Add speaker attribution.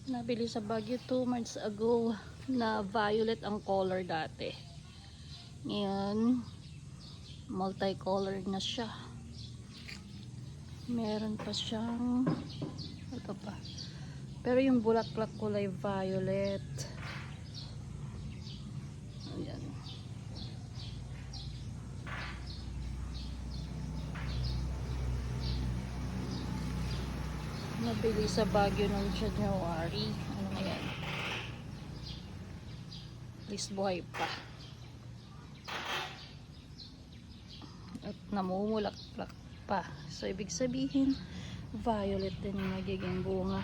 Speaker 1: Nabili sa Baguio 2 months ago na violet ang color dati. Ngayon, multicolor na siya. Meron pa siyang ito pa. Pero yung bulaklak kulay violet. Ayan. Nabili sa Baguio ng January. Ano nga yan? Please buhay pa. At namumulaklak pa. So, ibig sabihin, violet din yung magiging bunga.